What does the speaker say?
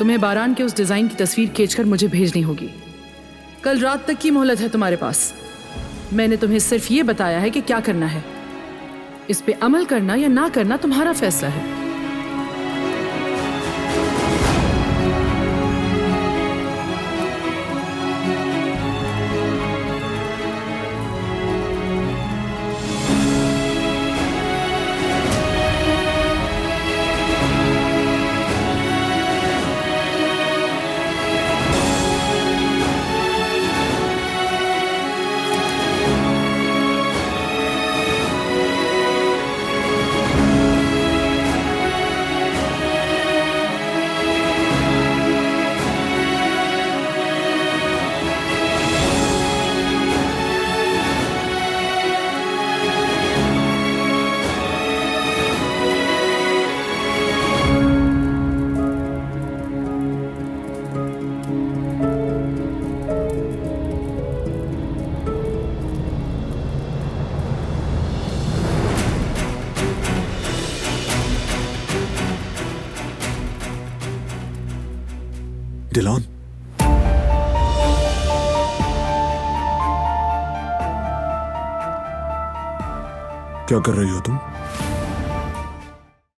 तुम्हें बारान के उस डिजाइन की तस्वीर खींचकर मुझे भेजनी होगी। कल रात तक की मोहलत है तुम्हारे पास। मैंने तुम्हें सिर्फ ये बताया है कि क्या करना है। इस पे अमल करना या ना करना तुम्हारा फैसला है। डिलॉन, क्या कर रही हो तुम?